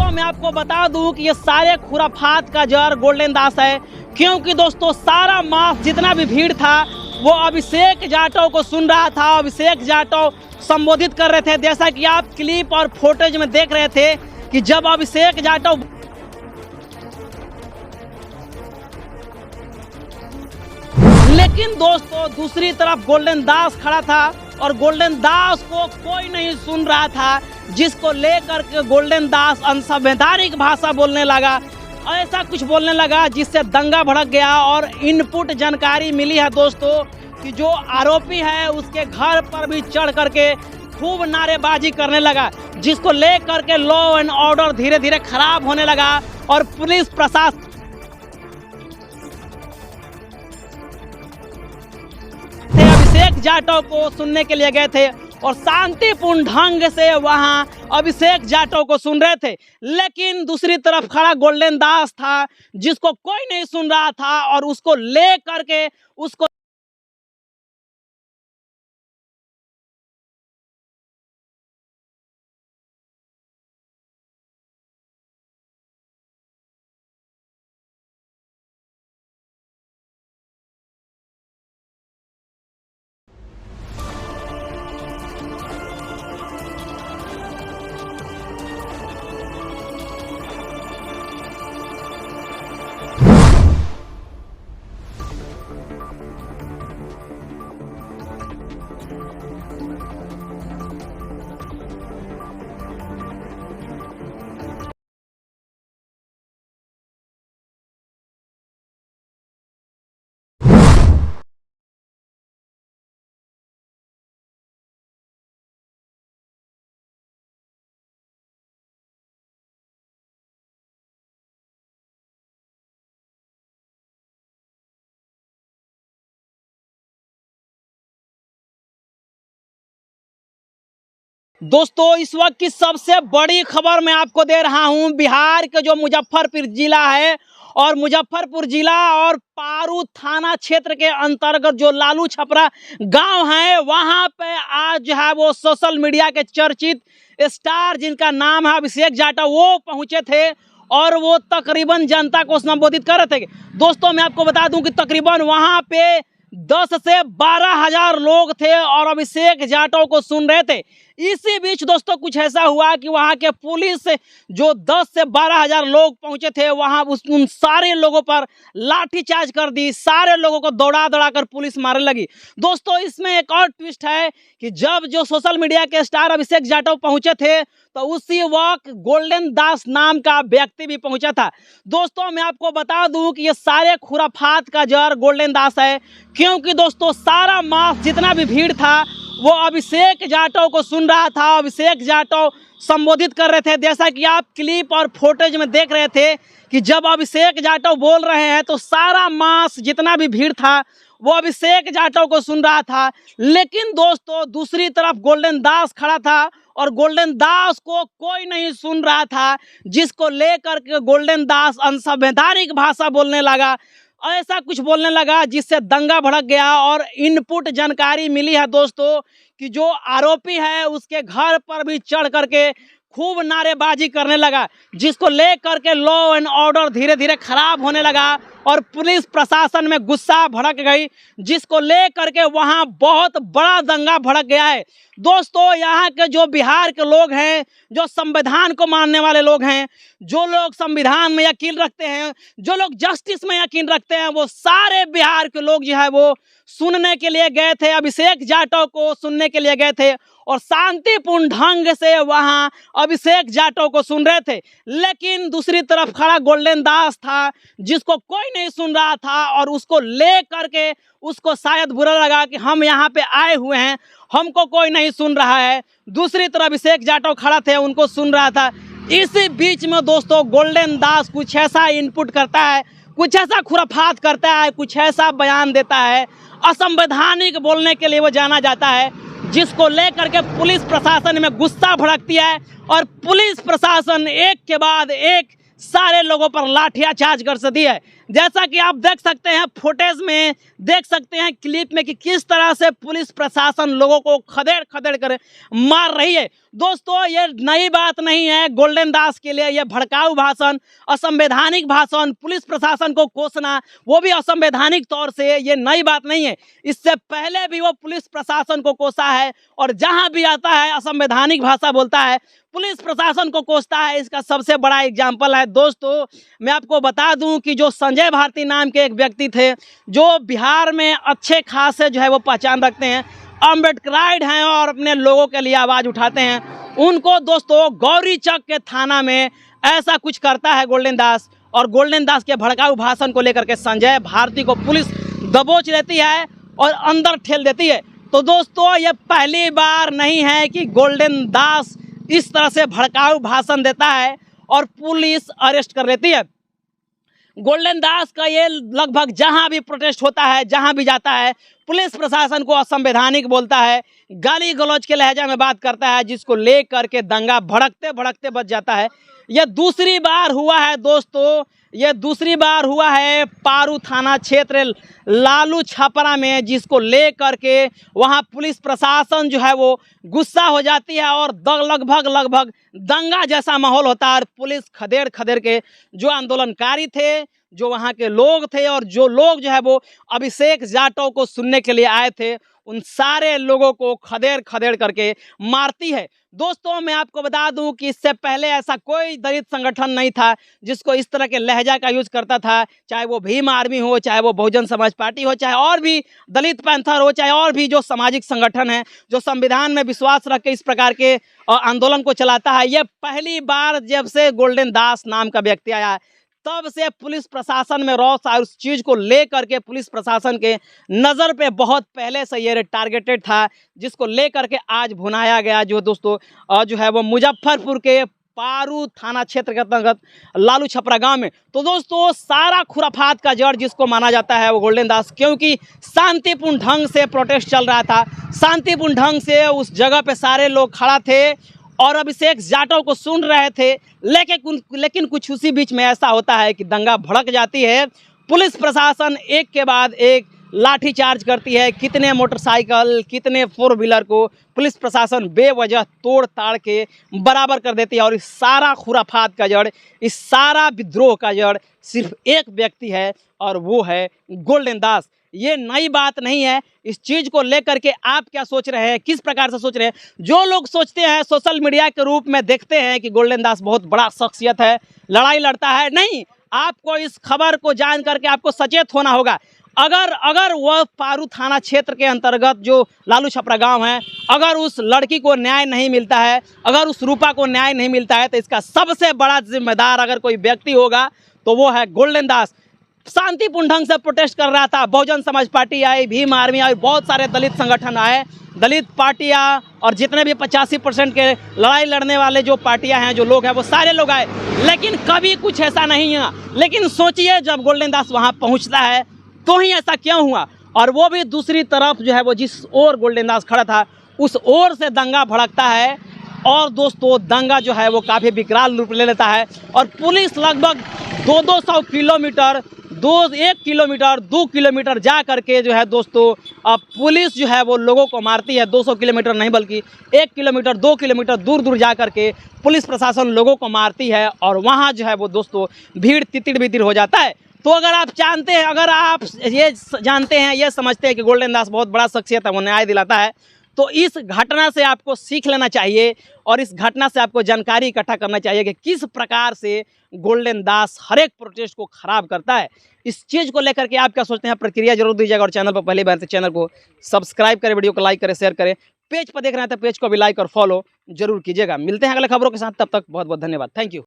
दोस्तों मैं आपको बता दूं कि ये सारे खुराफात का जड़ गोल्डन दास है, क्योंकि दोस्तों सारा मास जितना भी भीड़ था वो अभिषेक जाटव को सुन रहा था। अभिषेक जाटव संबोधित कर रहे थे, जैसा कि आप क्लिप और फोटेज में देख रहे थे कि जब अभिषेक जाटव लेकिन दोस्तों दूसरी तरफ गोल्डन दास खड़ा था और गोल्डन दास को कोई नहीं सुन रहा था, जिसको लेकर के गोल्डन दास असंवैधानिक भाषा बोलने लगा, ऐसा कुछ बोलने लगा जिससे दंगा भड़क गया। और इनपुट जानकारी मिली है दोस्तों कि जो आरोपी है उसके घर पर भी चढ़ करके खूब नारेबाजी करने लगा, जिसको लेकर के लॉ एंड ऑर्डर धीरे धीरे खराब होने लगा। और पुलिस प्रशासन अभिषेक जाटव को सुनने के लिए गए थे और शांतिपूर्ण ढंग से वहां अभिषेक जाटव को सुन रहे थे, लेकिन दूसरी तरफ खड़ा गोल्डन दास था जिसको कोई नहीं सुन रहा था और उसको ले करके उसको दोस्तों इस वक्त की सबसे बड़ी खबर मैं आपको दे रहा हूं। बिहार के जो मुजफ्फरपुर जिला है और मुजफ्फरपुर जिला और पारू थाना क्षेत्र के अंतर्गत जो लालू छपरा गांव है, वहां पे आज जो है वो सोशल मीडिया के चर्चित स्टार जिनका नाम है अभिषेक जाटव, वो पहुंचे थे और वो तकरीबन जनता को संबोधित कर रहे थे। दोस्तों मैं आपको बता दूं कि तकरीबन वहां पे 10 से 12 हजार लोग थे और अभिषेक जाटव को सुन रहे थे। इसी बीच दोस्तों कुछ ऐसा हुआ कि वहां के पुलिस जो 10 से 12 हजार लोग पहुंचे थे वहां उन सारे लोगों पर लाठीचार्ज कर दी, सारे लोगों को दौड़ा दौड़ा कर पुलिस मारने लगी। दोस्तों इसमें एक और ट्विस्ट है कि जब जो सोशल मीडिया के स्टार अभिषेक जाटव पहुंचे थे तो उसी वक्त गोल्डन दास नाम का व्यक्ति भी पहुंचा था। दोस्तों मैं आपको बता दूं कि ये सारे खुराफात का जड़ गोल्डन दास है, क्योंकि दोस्तों सारा मास जितना भी भीड़ था वो अभिषेक जाटव को सुन रहा था। अभिषेक जाटव संबोधित कर रहे थे, जैसा कि आप क्लिप और फोटेज में देख रहे थे कि जब अभिषेक जाटव बोल रहे हैं तो सारा मास जितना भी भीड़ था वो अभिषेक जाटव को सुन रहा था। लेकिन दोस्तों दूसरी तरफ गोल्डन दास खड़ा था और गोल्डन दास को कोई नहीं सुन रहा था, जिसको लेकर के गोल्डन दास असंवैधानिक भाषा बोलने लगा, ऐसा कुछ बोलने लगा जिससे दंगा भड़क गया। और इनपुट जानकारी मिली है दोस्तों कि जो आरोपी है उसके घर पर भी चढ़ करके खूब नारेबाजी करने लगा, जिसको लेकर के लॉ एंड ऑर्डर धीरे धीरे खराब होने लगा और पुलिस प्रशासन में गुस्सा भड़क गई, जिसको लेकर के वहां बहुत बड़ा दंगा भड़क गया है। दोस्तों यहाँ के जो बिहार के लोग हैं, जो संविधान को मानने वाले लोग हैं, जो लोग संविधान में यकीन रखते हैं, जो लोग जस्टिस में यकीन रखते हैं, वो सारे बिहार के लोग जो है वो सुनने के लिए गए थे, अभिषेक जाटव को सुनने के लिए गए थे और शांतिपूर्ण ढंग से वहां अभिषेक जाटव को सुन रहे थे। लेकिन दूसरी तरफ खड़ा गोल्डन दास था जिसको कोई नहीं सुन रहा था और उसको ले करके उसको शायद बुरा लगा कि हम यहाँ पे आए हुए हैं, हमको कोई नहीं सुन रहा है। दूसरी तरफ अभिषेक जाटव खड़ा थे, उनको सुन रहा था। इसी बीच में दोस्तों गोल्डन दास कुछ ऐसा इनपुट करता है, कुछ ऐसा खुराफात करता है, कुछ ऐसा बयान देता है, असंवैधानिक बोलने के लिए वो जाना जाता है, जिसको लेकर के पुलिस प्रशासन में गुस्सा भड़कती है और पुलिस प्रशासन एक के बाद एक सारे लोगों पर लाठियाचार्ज कर सकती है। जैसा कि आप देख सकते हैं फुटेज में, देख सकते हैं क्लिप में कि किस तरह से पुलिस प्रशासन लोगों को खदेड़ खदेड़ कर मार रही है। दोस्तों ये नई बात नहीं है गोल्डन दास के लिए, ये भड़काऊ भाषण, असंवैधानिक भाषण, पुलिस प्रशासन को कोसना, वो भी असंवैधानिक तौर से, ये नई बात नहीं है। इससे पहले भी वो पुलिस प्रशासन को कोसा है और जहां भी आता है असंवैधानिक भाषा बोलता है, पुलिस प्रशासन को कोसता है। इसका सबसे बड़ा एग्जाम्पल है दोस्तों, मैं आपको बता दूं कि जो संजय भारती नाम के एक व्यक्ति थे जो बिहार में अच्छे खासे जो है वो पहचान रखते हैं, अम्बेडकराइड हैं और अपने लोगों के लिए आवाज़ उठाते हैं, उनको दोस्तों गौरी चक के थाना में ऐसा कुछ करता है गोल्डन दास, और गोल्डन दास के भड़काऊ भाषण को लेकर के संजय भारती को पुलिस दबोच लेती है और अंदर ठेल देती है। तो दोस्तों ये पहली बार नहीं है कि गोल्डन दास इस तरह से भड़काऊ भाषण देता है और पुलिस अरेस्ट कर लेती है। गोल्डन दास का ये लगभग जहां भी प्रोटेस्ट होता है, जहां भी जाता है, पुलिस प्रशासन को असंवैधानिक बोलता है, गाली गलौज के लहजा में बात करता है, जिसको लेकर के दंगा भड़कते भड़कते बच जाता है। यह दूसरी बार हुआ है दोस्तों, ये दूसरी बार हुआ है पारू थाना क्षेत्र लालू छपरा में, जिसको लेकर के वहां पुलिस प्रशासन जो है वो गुस्सा हो जाती है और लगभग दंगा जैसा माहौल होता है और पुलिस खदेड़ खदेड़ के जो आंदोलनकारी थे, जो वहाँ के लोग थे और जो लोग जो है वो अभिषेक जाटव को सुनने के लिए आए थे, उन सारे लोगों को खदेड़ खदेड़ करके मारती है। दोस्तों मैं आपको बता दूं कि इससे पहले ऐसा कोई दलित संगठन नहीं था जिसको इस तरह के लहजा का यूज करता था, चाहे वो भीम आर्मी हो, चाहे वो बहुजन समाज पार्टी हो, चाहे और भी दलित पैंथर हो, चाहे और भी जो सामाजिक संगठन है जो संविधान में विश्वास रख के इस प्रकार के आंदोलन को चलाता है। ये पहली बार जब से गोल्डन दास नाम का व्यक्ति आया है तब से पुलिस प्रशासन में रौस आया। उस चीज़ को लेकर के पुलिस प्रशासन के नज़र पे बहुत पहले से ये टारगेटेड था, जिसको लेकर के आज भुनाया गया। जो दोस्तों जो है वो मुजफ्फरपुर के पारू थाना क्षेत्र के अंतर्गत लालू छपरा गांव में। तो दोस्तों सारा खुराफात का जड़ जिसको माना जाता है वो गोल्डन दास, क्योंकि शांतिपूर्ण ढंग से प्रोटेस्ट चल रहा था, शांतिपूर्ण ढंग से उस जगह पे सारे लोग खड़ा थे और अभिषेक जाटव को सुन रहे थे। लेकिन कुछ उसी बीच में ऐसा होता है कि दंगा भड़क जाती है, पुलिस प्रशासन एक के बाद एक लाठी चार्ज करती है, कितने मोटरसाइकिल, कितने फोर व्हीलर को पुलिस प्रशासन बेवजह तोड़ ताड़ के बराबर कर देती है। और इस सारा खुराफात का जड़, इस सारा विद्रोह का जड़ सिर्फ एक व्यक्ति है और वो है गोल्डन दास। ये नई बात नहीं है। इस चीज़ को लेकर के आप क्या सोच रहे हैं, किस प्रकार से सोच रहे हैं? जो लोग सोचते हैं सोशल मीडिया के रूप में देखते हैं कि गोल्डन दास बहुत बड़ा शख्सियत है, लड़ाई लड़ता है, नहीं, आपको इस खबर को जान करके आपको सचेत होना होगा। अगर वह पारू थाना क्षेत्र के अंतर्गत जो लालू छपरा गांव है, अगर उस लड़की को न्याय नहीं मिलता है, अगर उस रूपा को न्याय नहीं मिलता है, तो इसका सबसे बड़ा जिम्मेदार अगर कोई व्यक्ति होगा तो वो है गोल्डन दास। शांतिपूर्ण ढंग से प्रोटेस्ट कर रहा था, बहुजन समाज पार्टी आई, भीम आर्मी आई, बहुत सारे दलित संगठन आए, दलित पार्टियां और जितने भी 85% के लड़ाई लड़ने वाले जो पार्टियां हैं, जो लोग हैं, वो सारे लोग आए, लेकिन कभी कुछ ऐसा नहीं हुआ। लेकिन सोचिए जब गोल्डन दास वहां पहुंचता है तो ही ऐसा क्यों हुआ, और वो भी दूसरी तरफ जो है वो जिस ओर गोल्डन दास खड़ा था उस ओर से दंगा भड़कता है। और दोस्तों दंगा जो है वो काफ़ी विकराल रूप ले लेता है और पुलिस लगभग 200 किलोमीटर, 1 किलोमीटर 2 किलोमीटर जा करके जो है दोस्तों अब पुलिस जो है वो लोगों को मारती है। 200 किलोमीटर नहीं बल्कि 1 किलोमीटर 2 किलोमीटर दूर जा करके पुलिस प्रशासन लोगों को मारती है और वहाँ जो है वो दोस्तों भीड़ तितिर बितिर हो जाता है। तो अगर आप जानते हैं, अगर आप ये जानते हैं, ये समझते हैं कि गोल्डन दास बहुत बड़ा शख्सियत है, वो न्याय दिलाता है, तो इस घटना से आपको सीख लेना चाहिए और इस घटना से आपको जानकारी इकट्ठा करना चाहिए कि किस प्रकार से गोल्डन दास हर एक प्रोटेस्ट को खराब करता है। इस चीज़ को लेकर के आप क्या सोचते हैं, प्रतिक्रिया जरूर दीजिएगा और चैनल पर पहली बार से चैनल को सब्सक्राइब करें, वीडियो को लाइक करें, शेयर करें, पेज पर देख रहे हैं तो पेज को भी लाइक और फॉलो जरूर कीजिएगा। मिलते हैं अगले खबरों के साथ, तब तक बहुत बहुत धन्यवाद, थैंक यू।